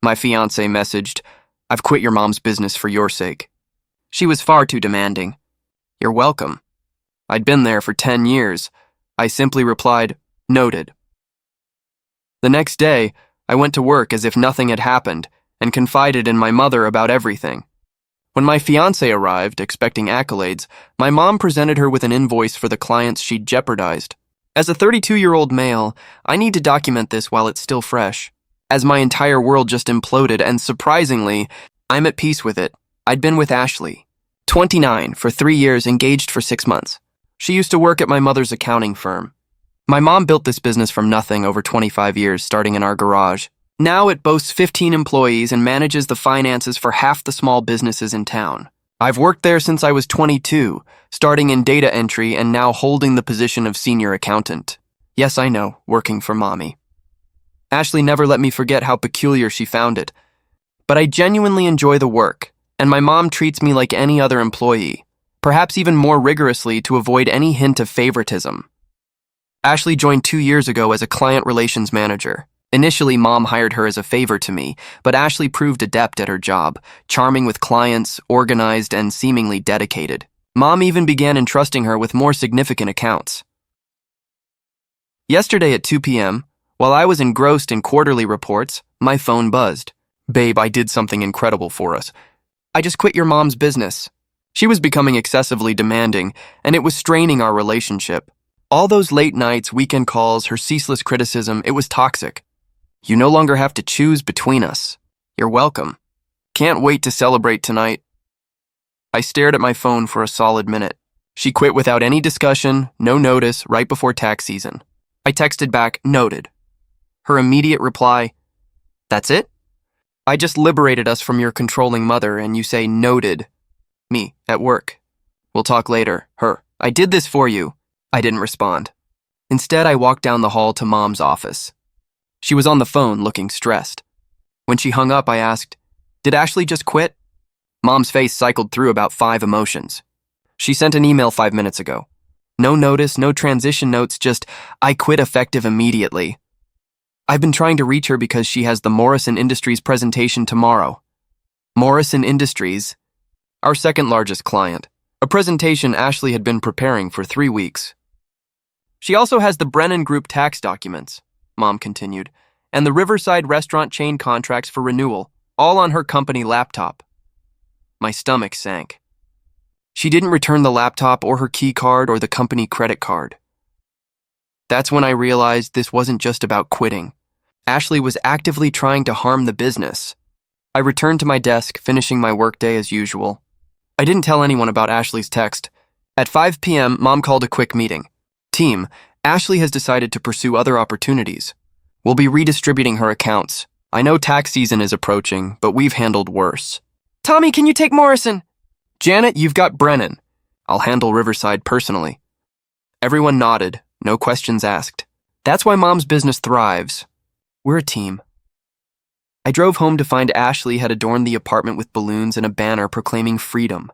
My fiancée messaged, "I've quit your mom's business for your sake." She was far too demanding. "You're welcome." I'd been there for 10 years. I simply replied, "Noted." The next day, I went to work as if nothing had happened and confided in my mother about everything. When my fiancé arrived, expecting accolades, my mom presented her with an invoice for the clients she'd jeopardized. As a 32-year-old male, I need to document this while it's still fresh, as my entire world just imploded, and surprisingly, I'm at peace with it. I'd been with Ashley, 29, for 3 years, engaged for 6 months. She used to work at my mother's accounting firm. My mom built this business from nothing over 25 years, starting in our garage. Now it boasts 15 employees and manages the finances for half the small businesses in town. I've worked there since I was 22, starting in data entry and now holding the position of senior accountant. Yes, I know, working for mommy. Ashley never let me forget how peculiar she found it. But I genuinely enjoy the work, and my mom treats me like any other employee, perhaps even more rigorously to avoid any hint of favoritism. Ashley joined 2 years ago as a client relations manager. Initially, Mom hired her as a favor to me, but Ashley proved adept at her job, charming with clients, organized, and seemingly dedicated. Mom even began entrusting her with more significant accounts. Yesterday at 2 p.m., while I was engrossed in quarterly reports, my phone buzzed. "Babe, I did something incredible for us. I just quit your mom's business." She was becoming excessively demanding, and it was straining our relationship. All those late nights, weekend calls, her ceaseless criticism, it was toxic. "You no longer have to choose between us. You're welcome. Can't wait to celebrate tonight." I stared at my phone for a solid minute. She quit without any discussion, no notice, right before tax season. I texted back, "Noted." Her immediate reply, "That's it? I just liberated us from your controlling mother and you say noted." Me, at work. "We'll talk later." Her, "I did this for you." I didn't respond. Instead, I walked down the hall to Mom's office. She was on the phone, looking stressed. When she hung up, I asked, "Did Ashley just quit?" Mom's face cycled through about 5 emotions. "She sent an email 5 minutes ago. No notice, no transition notes, just, 'I quit effective immediately.' I've been trying to reach her because she has the Morrison Industries presentation tomorrow." Morrison Industries, our second largest client, a presentation Ashley had been preparing for 3 weeks. "She also has the Brennan Group tax documents," Mom continued, "and the Riverside restaurant chain contracts for renewal, all on her company laptop." My stomach sank. She didn't return the laptop or her key card or the company credit card. That's when I realized this wasn't just about quitting. Ashley was actively trying to harm the business. I returned to my desk, finishing my workday as usual. I didn't tell anyone about Ashley's text. At 5 p.m., Mom called a quick meeting. "Team, Ashley has decided to pursue other opportunities. We'll be redistributing her accounts. I know tax season is approaching, but we've handled worse." "Tommy, can you take Morrison?" "Janet, you've got Brennan. I'll handle Riverside personally." Everyone nodded, no questions asked. That's why Mom's business thrives. We're a team. I drove home to find Ashley had adorned the apartment with balloons and a banner proclaiming freedom.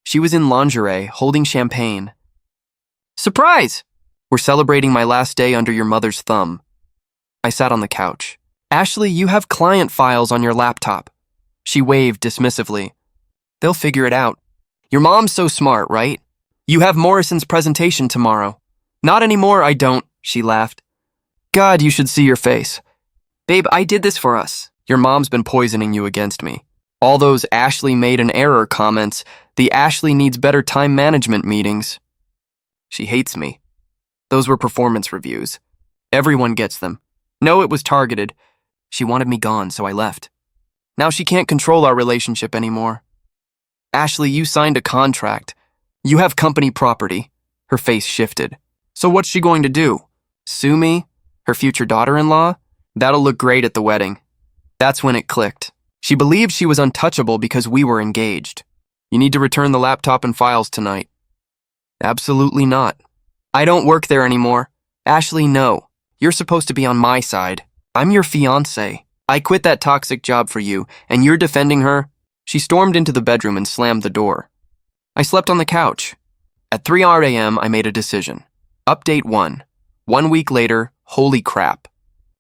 She was in lingerie, holding champagne. "Surprise! We're celebrating my last day under your mother's thumb." I sat on the couch. "Ashley, you have client files on your laptop." She waved dismissively. "They'll figure it out." "Your mom's so smart, right? You have Morrison's presentation tomorrow." "Not anymore, I don't," she laughed. "God, you should see your face." "Babe, I did this for us." "Your mom's been poisoning you against me. All those Ashley made an error comments, the Ashley needs better time management meetings." She hates me. Those were performance reviews. Everyone gets them. No, it was targeted. She wanted me gone, so I left. Now she can't control our relationship anymore. "Ashley, you signed a contract. You have company property." Her face shifted. "So what's she going to do? Sue me? Her future daughter-in-law? That'll look great at the wedding." That's when it clicked. She believed she was untouchable because we were engaged. "You need to return the laptop and files tonight." "Absolutely not. I don't work there anymore." "Ashley, no. You're supposed to be on my side. I'm your fiancé. I quit that toxic job for you, and you're defending her?" She stormed into the bedroom and slammed the door. I slept on the couch. At 3 a.m., I made a decision. Update 1. 1 week later, holy crap.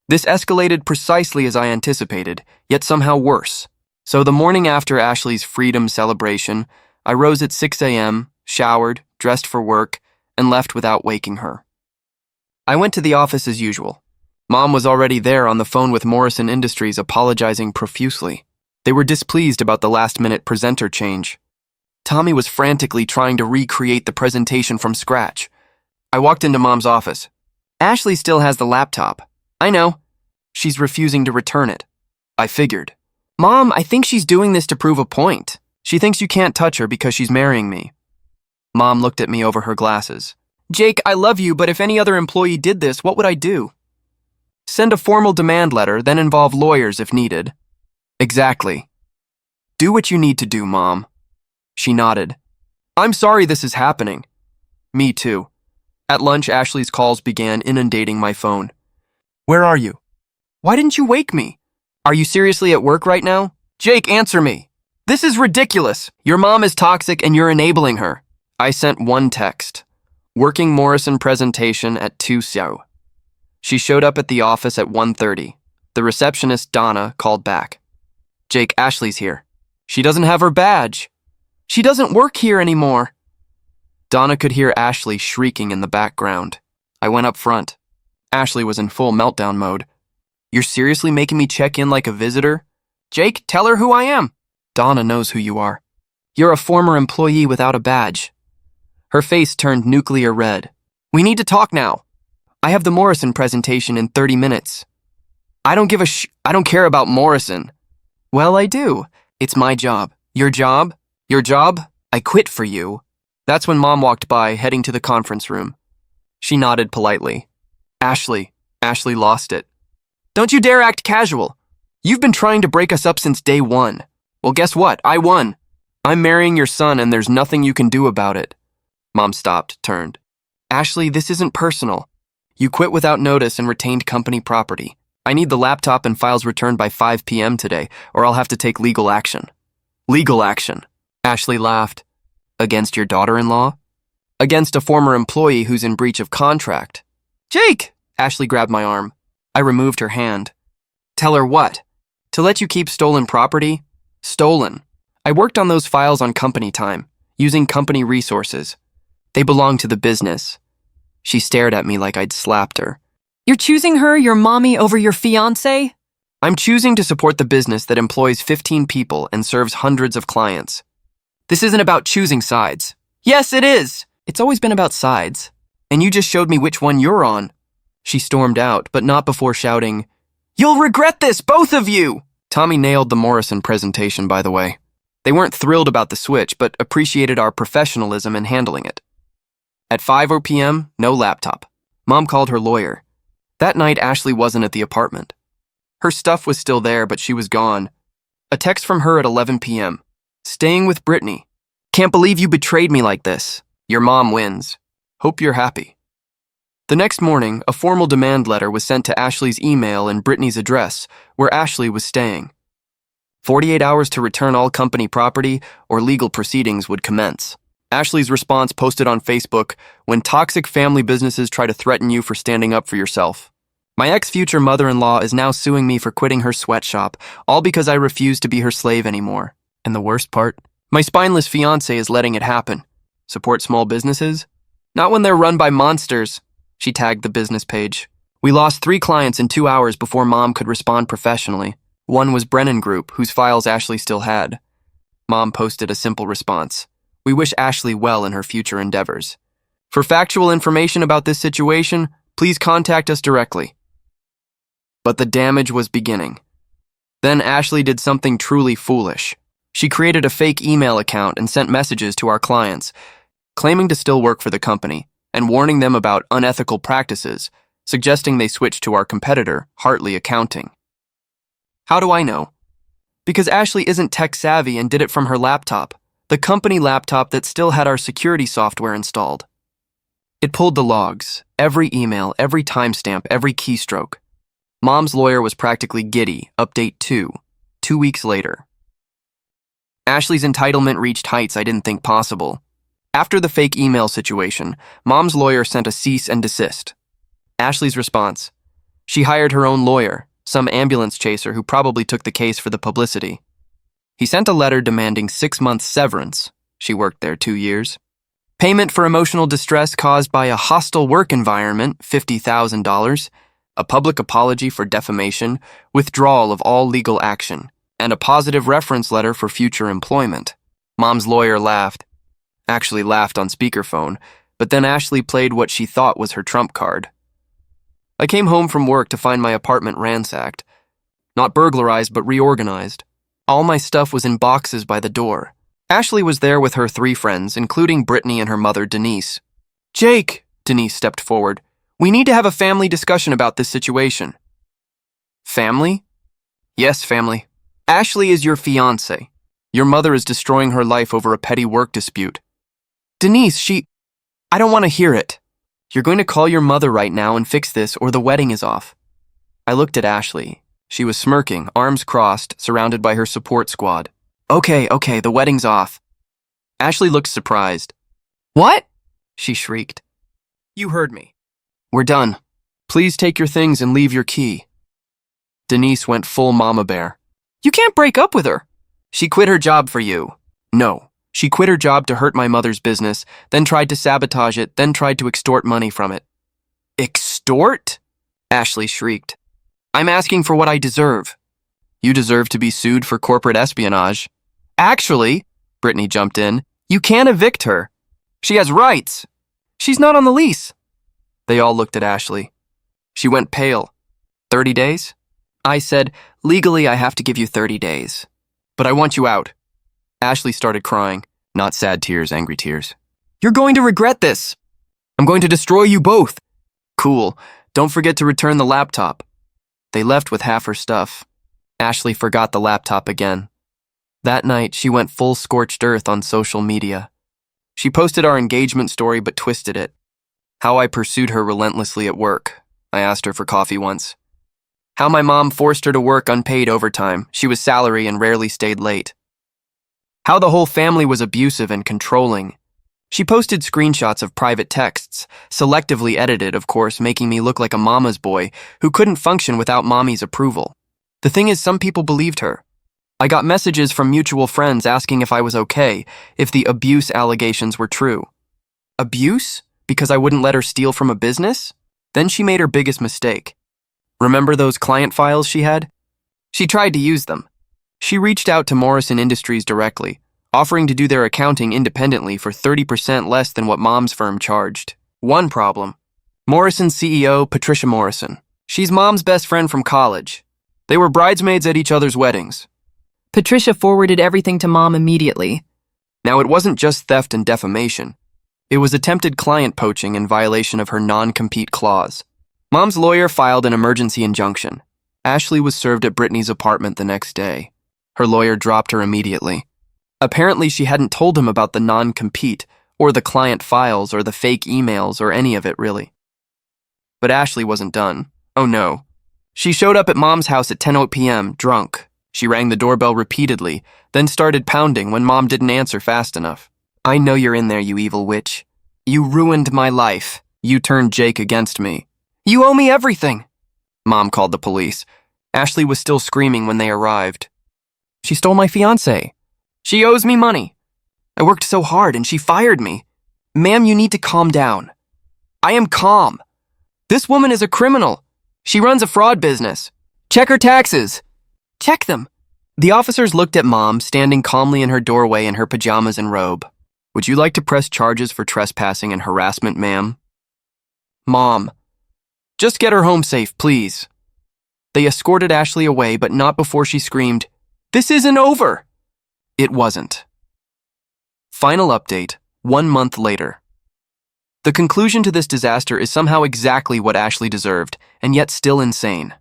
This escalated precisely as I anticipated, yet somehow worse. So the morning after Ashley's freedom celebration, I rose at 6 a.m., showered, dressed for work, and left without waking her. I went to the office as usual. Mom was already there on the phone with Morrison Industries apologizing profusely. They were displeased about the last-minute presenter change. Tommy was frantically trying to recreate the presentation from scratch. I walked into Mom's office. Ashley still has the laptop. I know. She's refusing to return it. I figured. Mom, I think she's doing this to prove a point. She thinks you can't touch her because she's marrying me. Mom looked at me over her glasses. Jake, I love you, but if any other employee did this, what would I do? Send a formal demand letter, then involve lawyers if needed. Exactly. Do what you need to do, Mom. She nodded. I'm sorry this is happening. Me too. At lunch, Ashley's calls began inundating my phone. Where are you? Why didn't you wake me? Are you seriously at work right now? Jake, answer me. This is ridiculous. Your mom is toxic and you're enabling her. I sent one text. Working Morrison presentation at 2 so. She showed up at the office at 1:30. The receptionist, Donna, called back. Jake, Ashley's here. She doesn't have her badge. She doesn't work here anymore. Donna could hear Ashley shrieking in the background. I went up front. Ashley was in full meltdown mode. You're seriously making me check in like a visitor? Jake, tell her who I am. Donna knows who you are. You're a former employee without a badge. Her face turned nuclear red. We need to talk now. I have the Morrison presentation in 30 minutes. I don't care about Morrison. Well, I do. It's my job. Your job? Your job? I quit for you. That's when Mom walked by, heading to the conference room. She nodded politely. Ashley lost it. Don't you dare act casual. You've been trying to break us up since day one. Well, guess what? I won. I'm marrying your son and there's nothing you can do about it. Mom stopped, turned. Ashley, this isn't personal. You quit without notice and retained company property. I need the laptop and files returned by 5 p.m. today, or I'll have to take legal action. Legal action. Ashley laughed. Against your daughter-in-law? Against a former employee who's in breach of contract. Jake! Ashley grabbed my arm. I removed her hand. Tell her what? To let you keep stolen property? Stolen. I worked on those files on company time, using company resources. They belong to the business. She stared at me like I'd slapped her. You're choosing her, your mommy, over your fiancé? I'm choosing to support the business that employs 15 people and serves hundreds of clients. This isn't about choosing sides. Yes, it is. It's always been about sides. And you just showed me which one you're on. She stormed out, but not before shouting, You'll regret this, both of you! Tommy nailed the Morrison presentation, by the way. They weren't thrilled about the switch, but appreciated our professionalism in handling it. At 5 p.m., no laptop. Mom called her lawyer. That night, Ashley wasn't at the apartment. Her stuff was still there, but she was gone. A text from her at 11 p.m. Staying with Brittany. Can't believe you betrayed me like this. Your mom wins. Hope you're happy. The next morning, a formal demand letter was sent to Ashley's email and Brittany's address, where Ashley was staying. 48 hours to return all company property or legal proceedings would commence. Ashley's response posted on Facebook, when toxic family businesses try to threaten you for standing up for yourself. My ex-future mother-in-law is now suing me for quitting her sweatshop, all because I refuse to be her slave anymore. And the worst part? My spineless fiancé is letting it happen. Support small businesses? Not when they're run by monsters. She tagged the business page. We lost 3 clients in 2 hours before Mom could respond professionally. One was Brennan Group, whose files Ashley still had. Mom posted a simple response. We wish Ashley well in her future endeavors. For factual information about this situation, please contact us directly. But the damage was beginning. Then Ashley did something truly foolish. She created a fake email account and sent messages to our clients, claiming to still work for the company, and warning them about unethical practices, suggesting they switch to our competitor, Hartley Accounting. How do I know? Because Ashley isn't tech-savvy and did it from her laptop, the company laptop that still had our security software installed. It pulled the logs, every email, every timestamp, every keystroke. Mom's lawyer was practically giddy. Update 2 weeks later. Ashley's entitlement reached heights I didn't think possible. After the fake email situation, Mom's lawyer sent a cease and desist. Ashley's response, She hired her own lawyer, some ambulance chaser who probably took the case for the publicity. He sent a letter demanding 6 months severance. She worked there 2 years. Payment for emotional distress caused by a hostile work environment, $50,000. A public apology for defamation, withdrawal of all legal action, and a positive reference letter for future employment. Mom's lawyer laughed. Actually laughed on speakerphone, but then Ashley played what she thought was her trump card. I came home from work to find my apartment ransacked. Not burglarized, but reorganized. All my stuff was in boxes by the door. Ashley was there with her 3 friends, including Brittany and her mother, Denise. "Jake," Denise stepped forward, "we need to have a family discussion about this situation." "Family?" "Yes, family. Ashley is your fiancée. Your mother is destroying her life over a petty work dispute." "Denise, I don't want to hear it. You're going to call your mother right now and fix this, or the wedding is off." I looked at Ashley. She was smirking, arms crossed, surrounded by her support squad. Okay, the wedding's off." Ashley looked surprised. "What?" she shrieked. "You heard me. We're done. Please take your things and leave your key." Denise went full mama bear. "You can't break up with her. She quit her job for you." "No. She quit her job to hurt my mother's business, then tried to sabotage it, then tried to extort money from it." "Extort?" Ashley shrieked. "I'm asking for what I deserve." "You deserve to be sued for corporate espionage." "Actually," Brittany jumped in, "you can't evict her. She has rights. She's not on the lease." They all looked at Ashley. She went pale. 30 days? I said, "Legally, I have to give you 30 days. But I want you out." Ashley started crying. Not sad tears, angry tears. "You're going to regret this. I'm going to destroy you both." "Cool. Don't forget to return the laptop." They left with half her stuff. Ashley forgot the laptop again. That night, she went full scorched earth on social media. She posted our engagement story but twisted it. How I pursued her relentlessly at work. I asked her for coffee once. How my mom forced her to work unpaid overtime. She was salary and rarely stayed late. How the whole family was abusive and controlling. She posted screenshots of private texts, selectively edited, of course, making me look like a mama's boy who couldn't function without mommy's approval. The thing is, some people believed her. I got messages from mutual friends asking if I was okay, if the abuse allegations were true. Abuse? Because I wouldn't let her steal from a business? Then she made her biggest mistake. Remember those client files she had? She tried to use them. She reached out to Morrison Industries directly, offering to do their accounting independently for 30% less than what Mom's firm charged. One problem. Morrison's CEO, Patricia Morrison. She's Mom's best friend from college. They were bridesmaids at each other's weddings. Patricia forwarded everything to Mom immediately. Now, it wasn't just theft and defamation. It was attempted client poaching in violation of her non-compete clause. Mom's lawyer filed an emergency injunction. Ashley was served at Brittany's apartment the next day. Her lawyer dropped her immediately. Apparently, she hadn't told him about the non-compete, or the client files, or the fake emails, or any of it, really. But Ashley wasn't done. Oh no. She showed up at Mom's house at 10 p.m., drunk. She rang the doorbell repeatedly, then started pounding when Mom didn't answer fast enough. I know you're in there, you evil witch. You ruined my life. You turned Jake against me. You owe me everything. Mom called the police. Ashley was still screaming when they arrived. She stole my fiancé. She owes me money. I worked so hard and she fired me. Ma'am, you need to calm down. I am calm. This woman is a criminal. She runs a fraud business. Check her taxes. Check them. The officers looked at Mom, standing calmly in her doorway in her pajamas and robe. Would you like to press charges for trespassing and harassment, ma'am? Mom, just get her home safe, please. They escorted Ashley away, but not before she screamed, "This isn't over!" It wasn't. Final update, 1 month later. The conclusion to this disaster is somehow exactly what Ashley deserved, and yet still insane.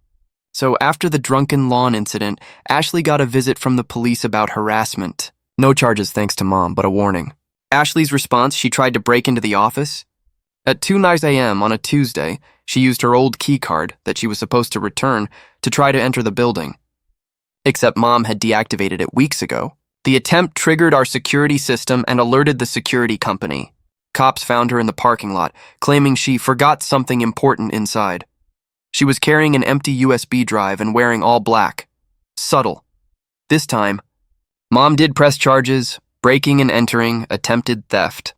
So after the drunken lawn incident, Ashley got a visit from the police about harassment. No charges thanks to Mom, but a warning. Ashley's response, she tried to break into the office. At 2:09 a.m. on a Tuesday, she used her old key card that she was supposed to return to try to enter the building. Except Mom had deactivated it weeks ago. The attempt triggered our security system and alerted the security company. Cops found her in the parking lot, claiming she forgot something important inside. She was carrying an empty USB drive and wearing all black. Subtle. This time, Mom did press charges, breaking and entering, attempted theft.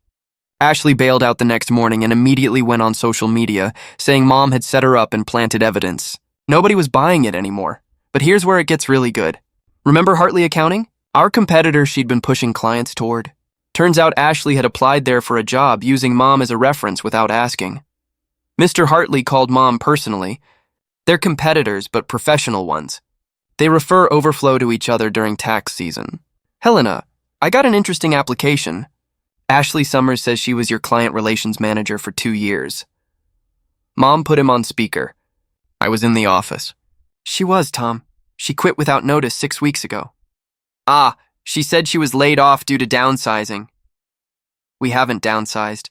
Ashley bailed out the next morning and immediately went on social media, saying Mom had set her up and planted evidence. Nobody was buying it anymore. But here's where it gets really good. Remember Hartley Accounting? Our competitor she'd been pushing clients toward? Turns out Ashley had applied there for a job using Mom as a reference without asking. Mr. Hartley called Mom personally. They're competitors, but professional ones. They refer overflow to each other during tax season. Helena, I got an interesting application. Ashley Summers says she was your client relations manager for 2 years. Mom put him on speaker. I was in the office. She was, Tom. She quit without notice 6 weeks ago. Ah, she said she was laid off due to downsizing. We haven't downsized.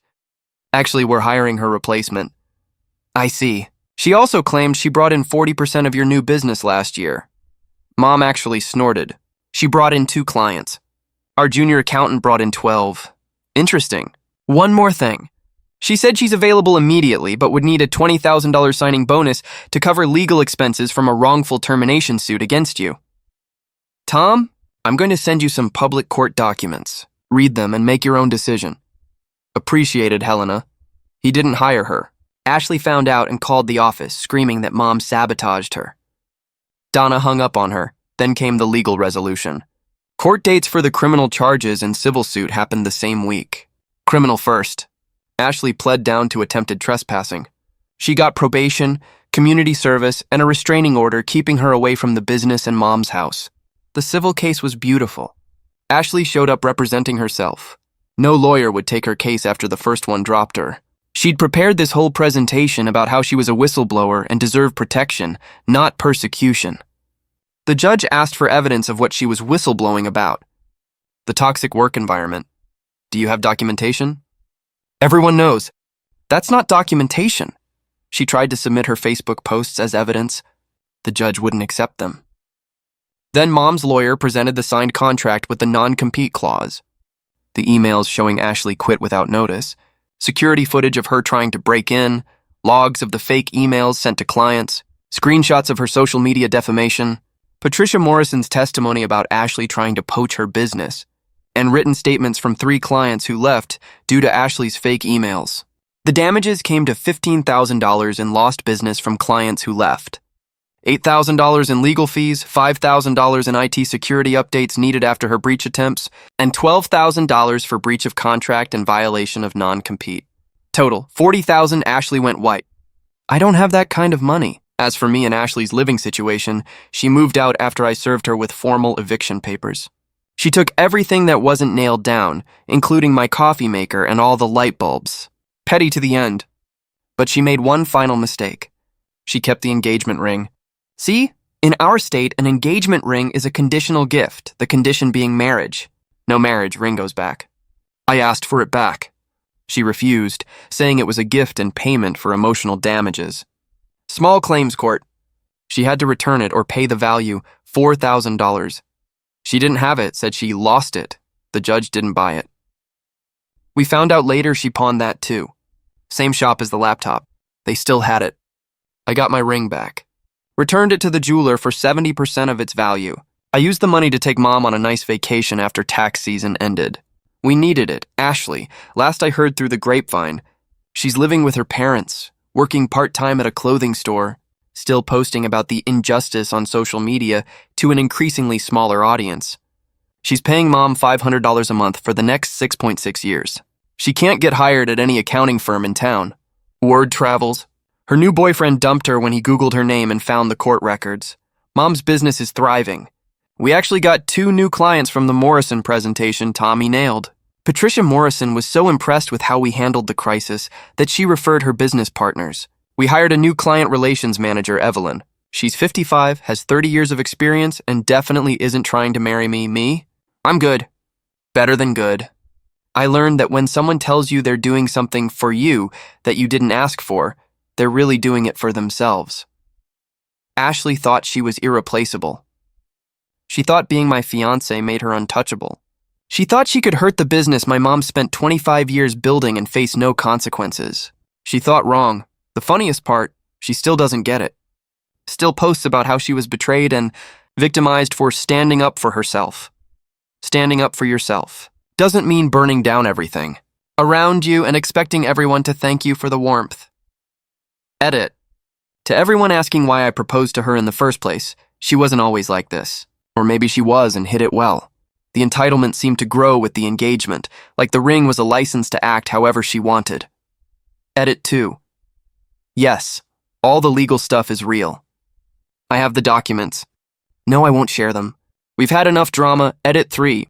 Actually, we're hiring her replacement. I see. She also claimed she brought in 40% of your new business last year. Mom actually snorted. She brought in 2 clients. Our junior accountant brought in 12. Interesting. One more thing. She said she's available immediately, but would need a $20,000 signing bonus to cover legal expenses from a wrongful termination suit against you. Tom, I'm going to send you some public court documents. Read them and make your own decision. Appreciated, Helena. He didn't hire her. Ashley found out and called the office, screaming that Mom sabotaged her. Donna hung up on her. Then came the legal resolution. Court dates for the criminal charges and civil suit happened the same week. Criminal first. Ashley pled down to attempted trespassing. She got probation, community service, and a restraining order keeping her away from the business and Mom's house. The civil case was beautiful. Ashley showed up representing herself. No lawyer would take her case after the first one dropped her. She'd prepared this whole presentation about how she was a whistleblower and deserved protection, not persecution. The judge asked for evidence of what she was whistleblowing about. The toxic work environment. Do you have documentation? Everyone knows. That's not documentation. She tried to submit her Facebook posts as evidence. The judge wouldn't accept them. Then Mom's lawyer presented the signed contract with the non-compete clause. The emails showing Ashley quit without notice, security footage of her trying to break in, logs of the fake emails sent to clients, screenshots of her social media defamation, Patricia Morrison's testimony about Ashley trying to poach her business, and written statements from 3 clients who left due to Ashley's fake emails. The damages came to $15,000 in lost business from clients who left, $8,000 in legal fees, $5,000 in IT security updates needed after her breach attempts, and $12,000 for breach of contract and violation of non-compete. Total, $40,000. Ashley went white. I don't have that kind of money. As for me and Ashley's living situation, she moved out after I served her with formal eviction papers. She took everything that wasn't nailed down, including my coffee maker and all the light bulbs. Petty to the end. But she made one final mistake. She kept the engagement ring. See, in our state, an engagement ring is a conditional gift, the condition being marriage. No marriage, ring goes back. I asked for it back. She refused, saying it was a gift and payment for emotional damages. Small claims court. She had to return it or pay the value, $4,000. She didn't have it, said she lost it. The judge didn't buy it. We found out later she pawned that too. Same shop as the laptop. They still had it. I got my ring back. Returned it to the jeweler for 70% of its value. I used the money to take Mom on a nice vacation after tax season ended. We needed it. Ashley, last I heard through the grapevine, she's living with her parents, working part-time at a clothing store, still posting about the injustice on social media to an increasingly smaller audience. She's paying Mom $500 a month for the next 6.6 years. She can't get hired at any accounting firm in town. Word travels. Her new boyfriend dumped her when he Googled her name and found the court records. Mom's business is thriving. We actually got 2 new clients from the Morrison presentation Tommy nailed. Patricia Morrison was so impressed with how we handled the crisis that she referred her business partners. We hired a new client relations manager, Evelyn. She's 55, has 30 years of experience, and definitely isn't trying to marry me. I'm good. Better than good. I learned that when someone tells you they're doing something for you that you didn't ask for, they're really doing it for themselves. Ashley thought she was irreplaceable. She thought being my fiancé made her untouchable. She thought she could hurt the business my mom spent 25 years building and face no consequences. She thought wrong. The funniest part, she still doesn't get it. Still posts about how she was betrayed and victimized for standing up for herself. Standing up for yourself doesn't mean burning down everything around you and expecting everyone to thank you for the warmth. Edit. To everyone asking why I proposed to her in the first place, she wasn't always like this. Or maybe she was and hid it well. The entitlement seemed to grow with the engagement, like the ring was a license to act however she wanted. Edit 2. Yes, all the legal stuff is real. I have the documents. No, I won't share them. We've had enough drama. Edit 3.